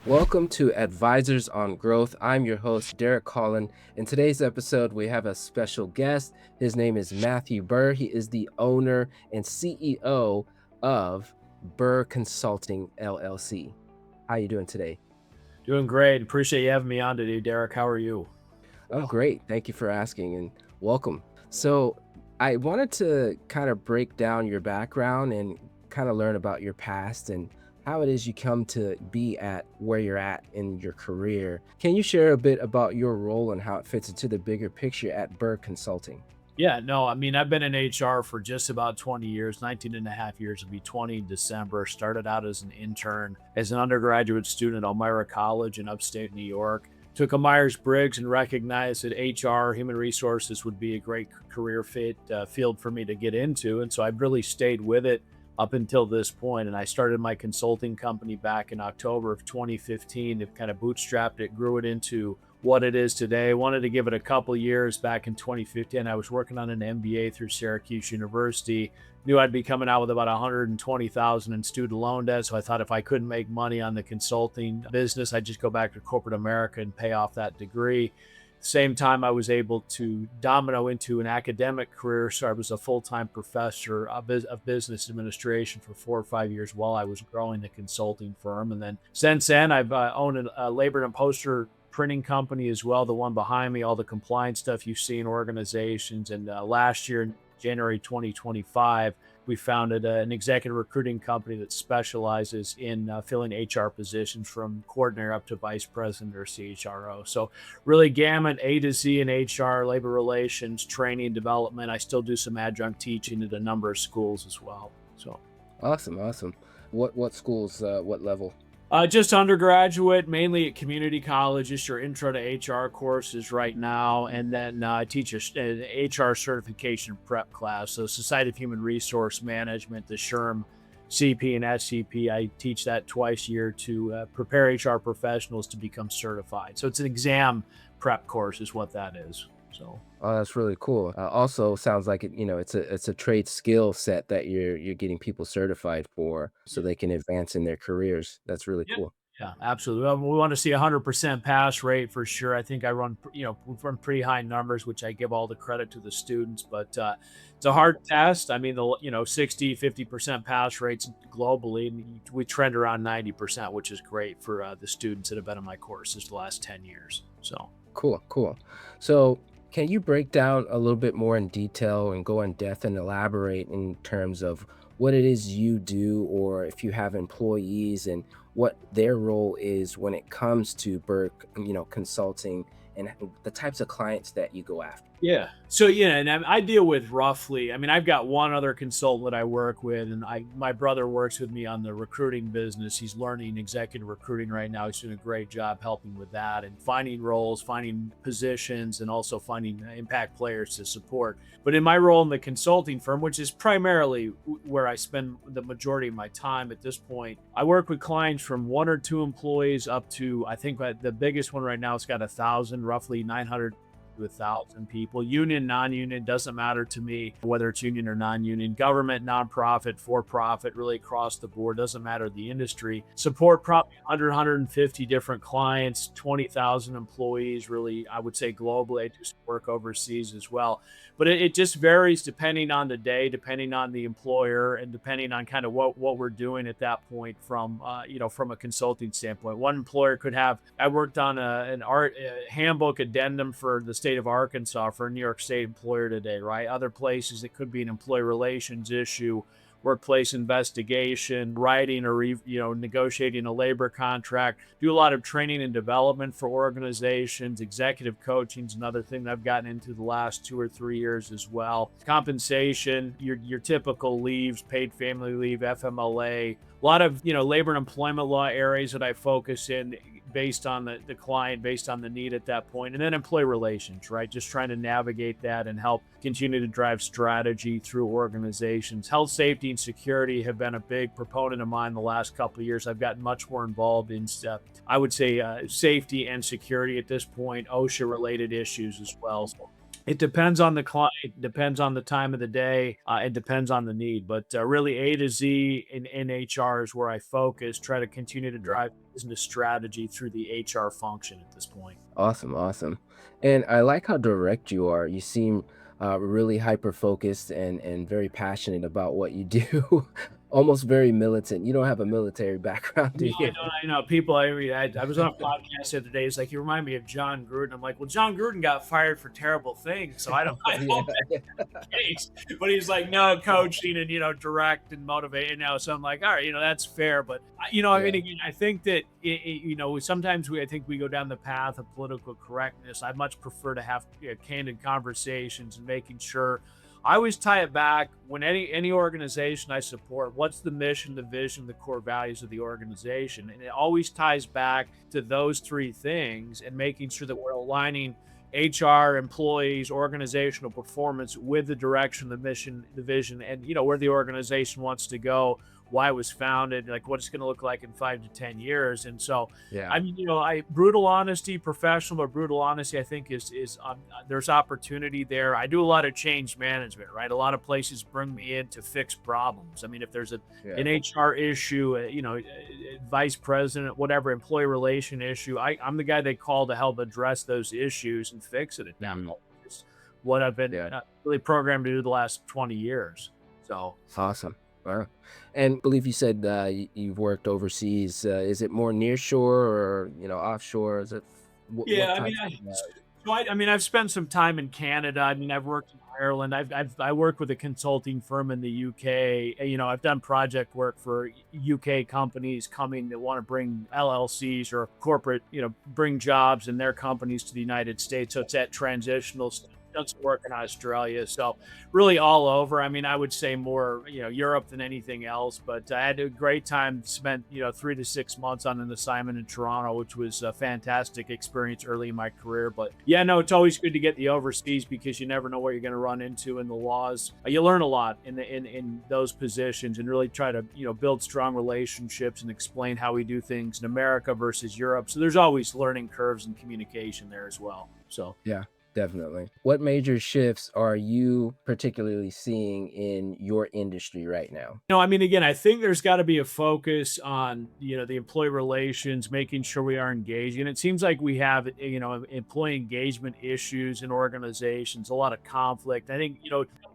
Welcome to Advisors on Growth. I'm your host, Derek Colin. In today's episode, we have a special guest. His name is Matthew Burr. He is the owner and CEO of Burr Consulting LLC. How you doing today? Doing great. Appreciate you having me on today, Derek. How are you? Oh, great. Thank you for asking and welcome. So, I wanted to kind of break down your background and kind of learn about your past and how it is you come to be at where you're at in your career. Can you share a bit about your role and how it fits into the bigger picture at Burr Consulting? Yeah, no, I mean, I've been in HR for just about 20 years, 19 and a half years. It'll be 20 in December. Started out as an intern, as an undergraduate student at Elmira College in upstate New York. Took a Myers-Briggs and recognized that HR, human resources, would be a great career fit field for me to get into. And so I've really stayed with it up until this point. And I started my consulting company back in October of 2015. It kind of bootstrapped it, grew it into what it is today. Wanted to give it a couple years back in 2015. I was working on an MBA through Syracuse University. Knew I'd be coming out with about 120,000 in student loan debt. So I thought if I couldn't make money on the consulting business, I'd just go back to corporate America and pay off that degree. Same time, I was able to domino into an academic career. So I was a full-time professor of business administration for 4 or 5 years while I was growing the consulting firm. And then since then, I've owned a labor and poster printing company as well, the one behind me, all the compliance stuff you see in organizations. And last year, January 2025, we founded an executive recruiting company that specializes in filling HR positions from coordinator up to vice president or CHRO. So really gamut A to Z in HR, labor relations, training, development. I still do some adjunct teaching at a number of schools as well. So Awesome, awesome. What schools, what level? just undergraduate, mainly at community colleges, your intro to HR courses right now. And then I teach an HR certification prep class. So Society of Human Resource Management, the SHRM CP and SCP. I teach that twice a year to prepare HR professionals to become certified. So it's an exam prep course is what that is. So Oh, that's really cool. Also sounds like it's a trade skill set that you're getting people certified for so they can advance in their careers. That's really yeah. cool. Yeah, absolutely. We want to see 100% pass rate for sure. I think I run, we've run pretty high numbers, which I give all the credit to the students, but it's a hard test. I mean, 60, 50% pass rates globally, and we trend around 90%, which is great for the students that have been in my courses the last 10 years. So, Cool, cool. So, can you break down a little bit more in detail and go in depth and elaborate in terms of what it is you do, or if you have employees and what their role is when it comes to Burke, consulting and the types of clients that you go after? yeah. So yeah, and I deal with roughly. I mean, I've got one other consultant that I work with, and my brother works with me on the recruiting business. He's learning executive recruiting right now. He's doing a great job helping with that and finding roles, finding positions, and also finding impact players to support. But in my role in the consulting firm, which is primarily where I spend the majority of my time at this point, I work with clients from 1 or 2 employees up to I think the biggest one right now has got 1,000, roughly 900 to 1,000 people. Union, non-union, doesn't matter to me whether it's union or non-union. Government, nonprofit, for-profit, really across the board, doesn't matter the industry. Support probably 100, 150 different clients, 20,000 employees, really, I would say globally. I do some work overseas as well. But it just varies depending on the day, depending on the employer, and depending on kind of what we're doing at that point from, from a consulting standpoint. One employer could have, I worked on an art handbook addendum for the state of Arkansas for a New York State employer today, right? Other places, it could be an employee relations issue, workplace investigation, writing or negotiating a labor contract. Do a lot of training and development for organizations. Executive coaching is another thing that I've gotten into the last 2 or 3 years as well. Compensation, your typical leaves, paid family leave, FMLA, a lot of labor and employment law areas that I focus in based on the client, based on the need at that point. And then employee relations, right? Just trying to navigate that and help continue to drive strategy through organizations. Health, safety, and security have been a big proponent of mine the last couple of years. I've gotten much more involved in, I would say, safety and security at this point, OSHA related issues as well. So It depends on the client, depends on the time of the day, it depends on the need, but, really A to Z in HR is where I focus, try to continue to Yeah. drive business strategy through the HR function at this point. Awesome, awesome. And I like how direct you are. You seem really hyper focused and very passionate about what you do. Almost very militant. You don't have a military background, do No, I you? don't. I know people. I mean, I was on a podcast the other day. It's like you remind me of John Gruden. I'm like, well, John Gruden got fired for terrible things, so I don't. I Yeah, hope that's the case. But he's like, no, coaching and direct and motivate. So I'm like, all right, that's fair. But I mean, yeah, again, I think that sometimes I think we go down the path of political correctness. I much prefer to have candid conversations and making sure I always tie it back when any organization I support, what's the mission, the vision, the core values of the organization? And it always ties back to those three things and making sure that we're aligning HR, employees, organizational performance with the direction, the mission, the vision, and where the organization wants to go, why it was founded, like what it's going to look like in 5 to 10 years. And so yeah. I mean, I brutal honesty, professional, but brutal honesty, I think is there's opportunity there. I do a lot of change management, right? A lot of places bring me in to fix problems. I mean, if there's Yeah. an HR issue, vice president, whatever, employee relation issue, I'm the guy they call to help address those issues and fix it at that Mhm. point. It's what I've been Yeah. really programmed to do the last 20 years. So Awesome. Wow. And believe you said you've worked overseas. Is it more nearshore or offshore? Is it yeah, what I mean, types of I've spent some time in Canada. I mean, I've worked in Ireland. I worked with a consulting firm in the UK. I've done project work for UK companies coming that want to bring LLCs or corporate, bring jobs in their companies to the United States. So it's that transitional stuff. Done some work in Australia. So really all over. I mean, I would say more, Europe than anything else. But I had a great time. Spent 3 to 6 months on an assignment in Toronto, which was a fantastic experience early in my career. But yeah, no, it's always good to get the overseas because you never know what you're going to run into in the laws. You learn a lot in those positions and really try to build strong relationships and explain how we do things in America versus Europe. So there's always learning curves and communication there as well. So. Yeah, definitely. What major shifts are you particularly seeing in your industry right now? No, I mean, again, I think there's got to be a focus on, the employee relations, making sure we are engaged. And it seems like we have, employee engagement issues in organizations, a lot of conflict. I think,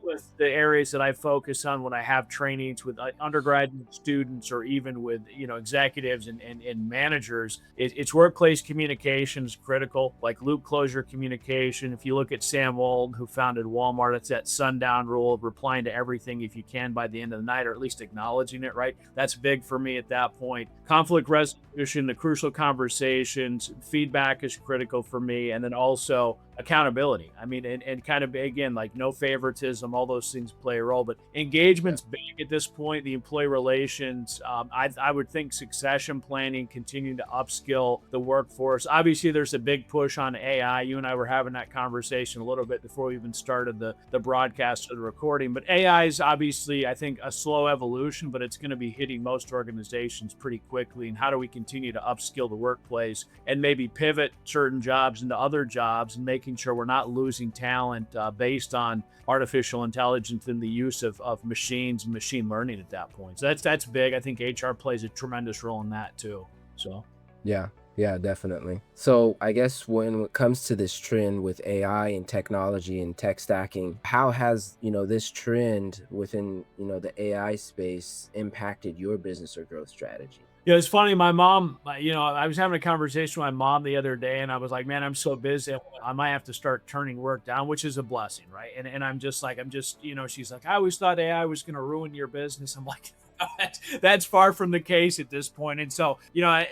with the areas that I focus on when I have trainings with undergraduate students or even with, executives and managers, it's workplace communication is critical, like loop closure communication. If you look at Sam Walton, who founded Walmart, it's that sundown rule of replying to everything if you can by the end of the night, or at least acknowledging it, right? That's big for me at that point. Conflict resolution, the crucial conversations, feedback is critical for me. And then also accountability. I mean, and kind of again, like no favoritism, all those things play a role, but Yeah. engagement's big at this point. The employee relations, I would think succession planning, continuing to upskill the workforce. Obviously, there's a big push on AI. You and I were having that conversation a little bit before we even started the broadcast or the recording. But AI is obviously, I think, a slow evolution, but it's going to be hitting most organizations pretty quickly. And how do we continue to upskill the workplace and maybe pivot certain jobs into other jobs and making sure we're not losing talent based on artificial intelligence and the use of machines and machine learning at that point. So that's big. I think HR plays a tremendous role in that too. So. Yeah, yeah, definitely. So I guess when it comes to this trend with AI and technology and tech stacking, how has, this trend within, the AI space impacted your business or growth strategy? Yeah, it's funny. My mom, I was having a conversation with my mom the other day, and I was like, "Man, I'm so busy. I might have to start turning work down," which is a blessing, right? And I'm just like, she's like, "I always thought AI was going to ruin your business." I'm like, that's far from the case at this point. And so, Yeah.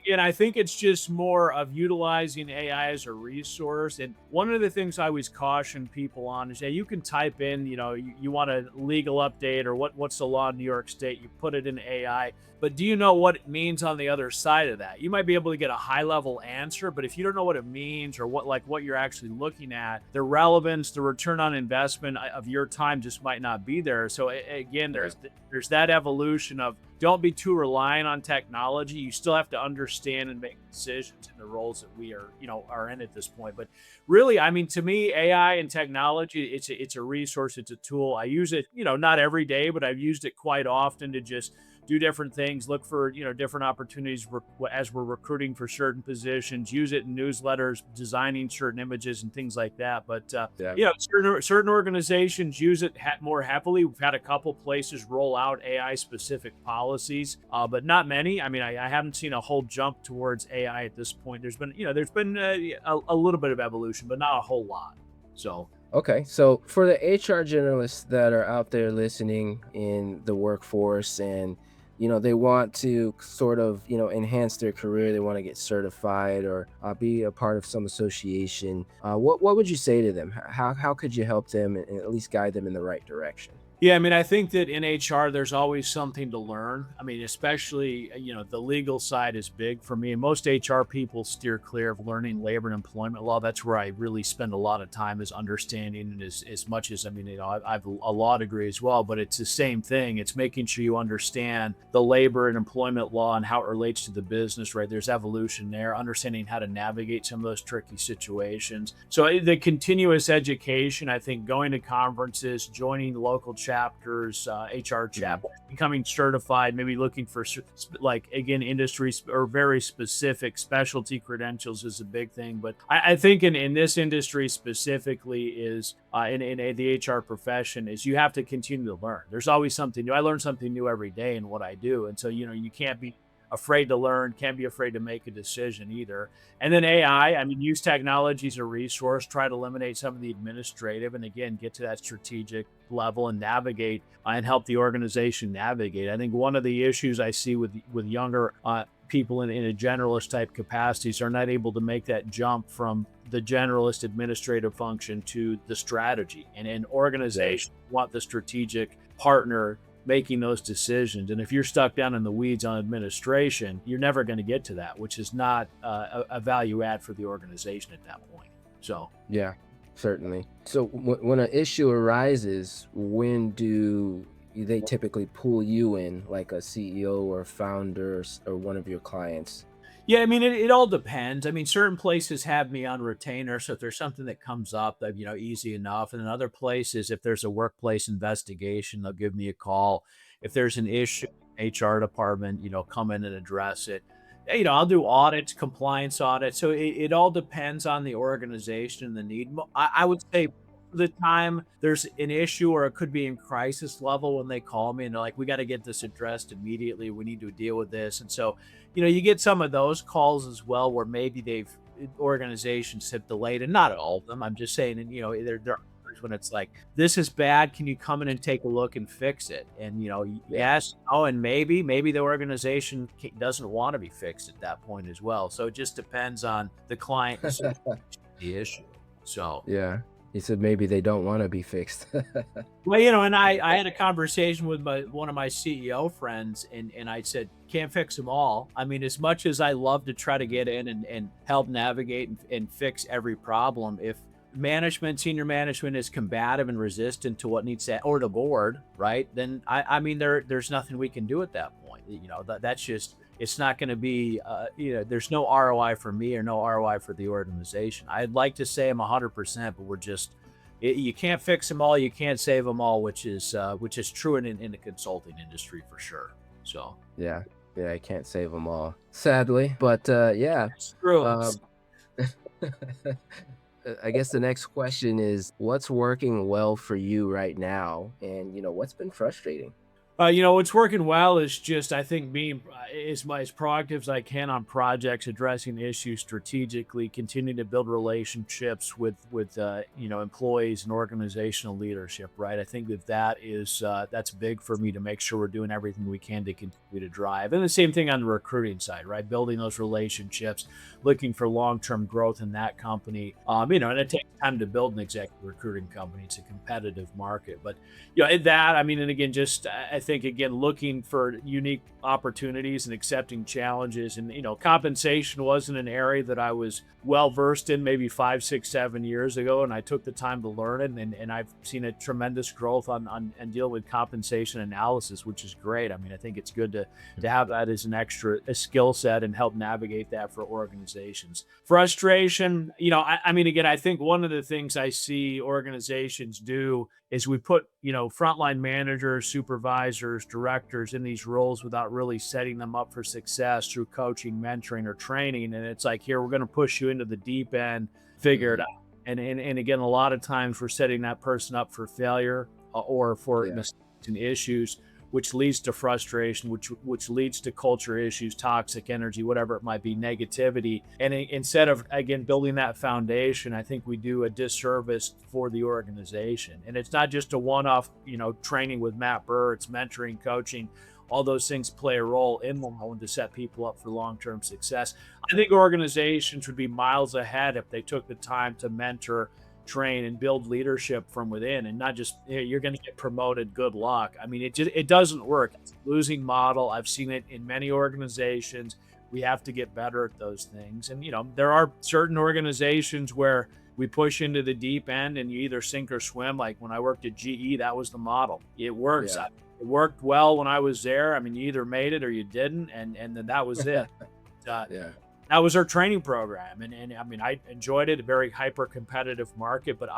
again, I think it's just more of utilizing AI as a resource. And one of the things I always caution people on is, yeah, you can type in, you want a legal update or what's the law in New York State, you put it in AI. But do you know what it means on the other side of that? You might be able to get a high level answer, but if you don't know what it means or what you're actually looking at, the relevance, the return on investment of your time just might not be there. So again, Yeah. there's that evolution of don't be too reliant on technology. You still have to understand and make decisions in the roles that we are, are in at this point. But really, I mean, to me, AI and technology, it's a resource, it's a tool. I use it, not every day, but I've used it quite often to just do different things, look for, different opportunities as we're recruiting for certain positions, use it in newsletters, designing certain images and things like that. But, Yeah. certain organizations use it more heavily. We've had a couple places roll out AI specific policies, but not many. I mean, I haven't seen a whole jump towards AI at this point. There's been a little bit of evolution, but not a whole lot. So, Okay, so for the HR generalists that are out there listening in the workforce and they want to sort of enhance their career, they want to get certified or be a part of some association, what would you say to them? How could you help them and at least guide them in the right direction? yeah, I mean, I think that in HR, there's always something to learn. I mean, especially, the legal side is big for me. And most HR people steer clear of learning labor and employment law. That's where I really spend a lot of time is understanding and as much as, I mean, I've a law degree as well, but it's the same thing. It's making sure you understand the labor and employment law and how it relates to the business, right? There's evolution there, understanding how to navigate some of those tricky situations. So the continuous education, I think going to conferences, joining local chapters, HR chapters, becoming certified, maybe looking for like again industries or very specific specialty credentials is a big thing. But I think in this industry specifically is in the HR profession is you have to continue to learn. There's always something new. I learn something new every day in what I do, and so you can't be afraid to learn, can't be afraid to make a decision either. And then AI, I mean, use technology as a resource, try to eliminate some of the administrative, and again, get to that strategic level and navigate and help the organization navigate. I think one of the issues I see with younger people in a generalist type capacities are not able to make that jump from the generalist administrative function to the strategy. And an organization want the strategic partner making those decisions. And if you're stuck down in the weeds on administration, you're never going to get to that, which is not a value add for the organization at that point. So, Yeah, certainly. So when an issue arises, when do they typically pull you in, like a CEO or founder or one of your clients? yeah, I mean, it all depends. I mean, certain places have me on retainer. So if there's something that comes up that, easy enough. And in other places, if there's a workplace investigation, they'll give me a call. If there's an issue, HR department, come in and address it. I'll do audits, compliance audits. So it all depends on the organization and the need. I would say the time there's an issue or it could be in crisis level when they call me and they're like, we got to get this addressed immediately. We need to deal with this. And so, you get some of those calls as well where maybe organizations have delayed, and not all of them. I'm just saying, and there are others when it's like, this is bad. Can you come in and take a look and fix it? And Yeah. yes, oh, and maybe the organization doesn't want to be fixed at that point as well. So it just depends on the client and the issue. So Yeah. He said maybe they don't want to be fixed. well, and I had a conversation with one of my CEO friends, and I said, can't fix them all. I mean, as much as I love to try to get in and help navigate and fix every problem, if senior management is combative and resistant to what needs to, or the board, right? Then I mean, there's nothing we can do at that point. That's just, it's not going to be, there's no ROI for me or no ROI for the organization. I'd like to say I'm 100%, but you can't fix them all. You can't save them all, which is true in the consulting industry for sure. So Yeah. Yeah, I can't save them all, sadly. But yeah. it's true. Um, I guess the next question is what's working well for you right now? And, what's been frustrating? What's working well is just, I think, being as proactive as I can on projects, addressing issues strategically, continuing to build relationships with employees and organizational leadership. Right, I think that's big for me to make sure we're doing everything we can to continue to drive. And the same thing on the recruiting side, right? Building those relationships, looking for long-term growth in that company. And it takes time to build an executive recruiting company. It's a competitive market, but I mean, and again, just I think, again, looking for unique opportunities and accepting challenges. And, compensation wasn't an area that I was well versed in maybe 5, 6, 7 years ago. And I took the time to learn it. And I've seen a tremendous growth on and deal with compensation analysis, which is great. I mean, I think it's good to have that as an extra a skill set and help navigate that for organizations. Frustration, I mean, again, I think one of the things I see organizations do is we put, frontline managers, supervisors, directors in these roles without really setting them up for success through coaching, mentoring, or training. And it's like, here, we're going to push you into the deep end, figure it Mhm. out. And again, a lot of times we're setting that person up for failure or for Yeah. mistakes and issues, which leads to frustration, which leads to culture issues, toxic energy, whatever it might be, negativity. And instead of, again, building that foundation, I think we do a disservice for the organization. And it's not just a one-off, training with Matt Burr. It's mentoring, coaching. All those things play a role in the role to set people up for long-term success. I think organizations would be miles ahead if they took the time to mentor, train, and build leadership from within, and not just, "Hey, you're going to get promoted, good luck." I mean, it doesn't work. It's a losing model. I've seen it in many organizations. We have to get better at those things. And there are certain organizations where we push into the deep end and you either sink or swim. Like when I worked at GE, that was the model. It works. Yeah. It worked well when I was there. I mean, you either made it or you didn't, and then that was it. uh, Yeah. that was our training program. And I mean, I enjoyed it, a very hyper competitive market, but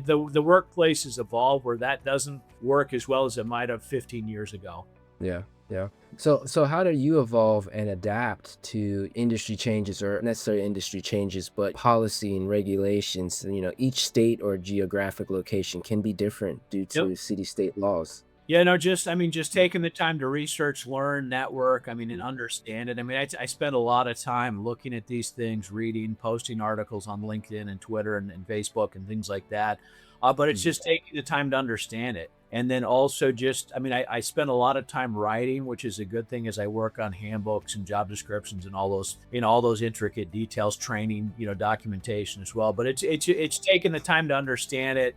the workplace has evolved where that doesn't work as well as it might have 15 years ago. Yeah. Yeah. So how do you evolve and adapt to industry changes, or necessarily industry changes, but policy and regulations? Each state or geographic location can be different due Yep. to city state laws. Yeah, no, just taking the time to research, learn, network, I mean, and understand it. I mean, I spend a lot of time looking at these things, reading, posting articles on LinkedIn and Twitter and Facebook and things like that. But it's Mhm. just taking the time to understand it. And then also just, I mean, I spend a lot of time writing, which is a good thing as I work on handbooks and job descriptions and all those intricate details, training, documentation as well. But it's taking the time to understand it,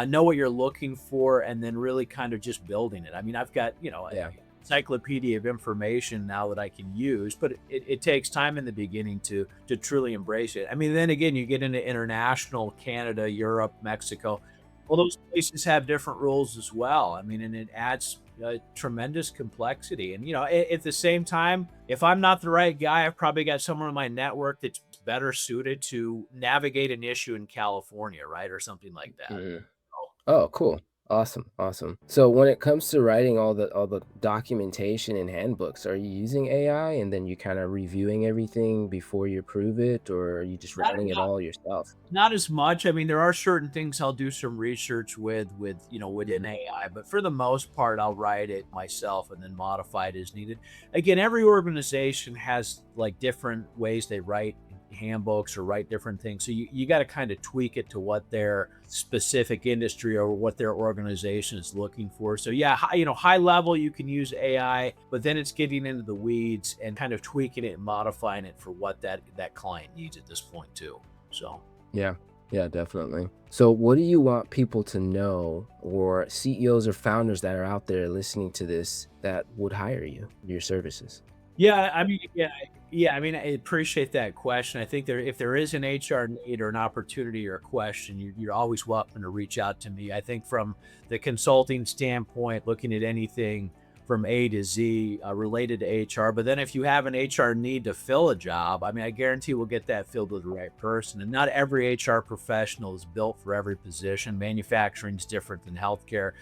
know what you're looking for, and then really kind of just building it. I mean, I've got, an Yeah. encyclopedia of information now that I can use, but it takes time in the beginning to truly embrace it. I mean, then again, you get into international, Canada, Europe, Mexico. Well, those places have different rules as well. I mean, and it adds tremendous complexity. And, at the same time, if I'm not the right guy, I've probably got someone in my network that's better suited to navigate an issue in California, right? Or something like that. Mhm. Oh, cool. Awesome, awesome. So when it comes to writing all the documentation and handbooks, are you using AI and then you kind of reviewing everything before you approve it, or are you just Not, writing it all yourself? not as much. I mean, there are certain things I'll do some research with within AI, but for the most part, I'll write it myself and then modify it as needed. Again, every organization has like different ways they write handbooks or write different things. So you got to kind of tweak it to what their specific industry or what their organization is looking for. So yeah, high level you can use AI, but then it's getting into the weeds and kind of tweaking it and modifying it for what that client needs at this point too. So Yeah, yeah, definitely. So what do you want people to know, or CEOs or founders that are out there listening to this, that would hire you, your services? yeah, I mean, yeah. I mean, I appreciate that question. I think if there is an HR need or an opportunity or a question, you're always welcome to reach out to me. I think from the consulting standpoint, looking at anything from A to Z related to HR. But then if you have an HR need to fill a job, I mean, I guarantee we'll get that filled with the right person. And not every HR professional is built for every position. Manufacturing is different than healthcare,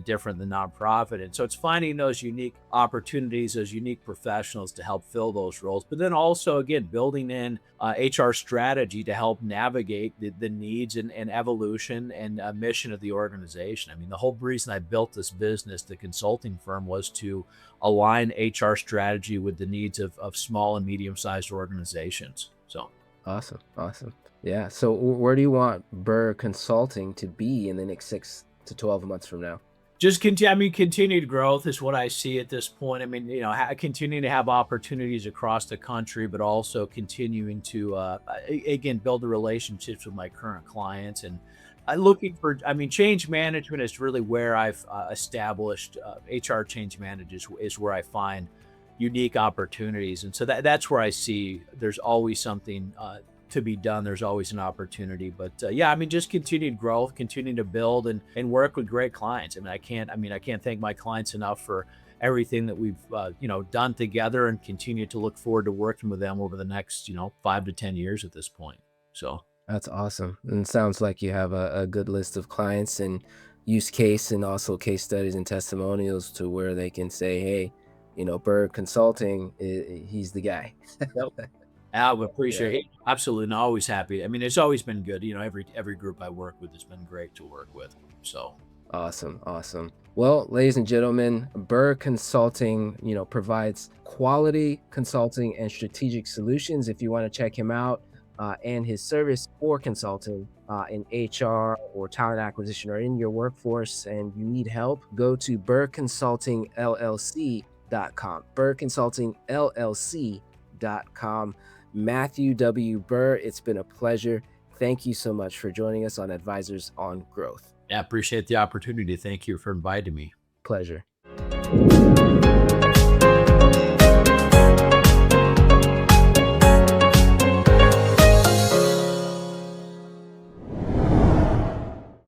different than nonprofit. And so it's finding those unique opportunities, those unique professionals to help fill those roles. But then also, again, building in HR strategy to help navigate the needs and evolution and mission of the organization. I mean, the whole reason I built this business, the consulting firm, was to align HR strategy with the needs of small and medium sized organizations. So, Awesome, awesome. Yeah. So where do you want Burr Consulting to be in the next 6 to 12 months from now? just continue. I mean, continued growth is what I see at this point. I mean, continuing to have opportunities across the country, but also continuing to again build the relationships with my current clients and I mean, change management is really where I've established HR change managers is where I find unique opportunities. And so that's where I see there's always something to be done. There's always an opportunity. But yeah, I mean, just continued growth, continue to build and work with great clients. I can't thank my clients enough for everything that we've, done together, and continue to look forward to working with them over the next, 5 to 10 years at this point. So. That's awesome. And it sounds like you have a good list of clients and use case and also case studies and testimonials to where they can say, hey, Burr Consulting, he's the guy. Yep. I would Yeah. appreciate it. Absolutely, and always happy. I mean, it's always been good. Every group I work with has been great to work with. So, Awesome, awesome. Well, ladies and gentlemen, Burr Consulting, provides quality consulting and strategic solutions. If you want to check him out and his service for consulting in HR or talent acquisition or in your workforce, and you need help, go to burrconsultingllc.com. Burrconsultingllc.com. Matthew W. Burr, it's been a pleasure. Thank you so much for joining us on Advisors on Growth. yeah, appreciate the opportunity. Thank you for inviting me. Pleasure.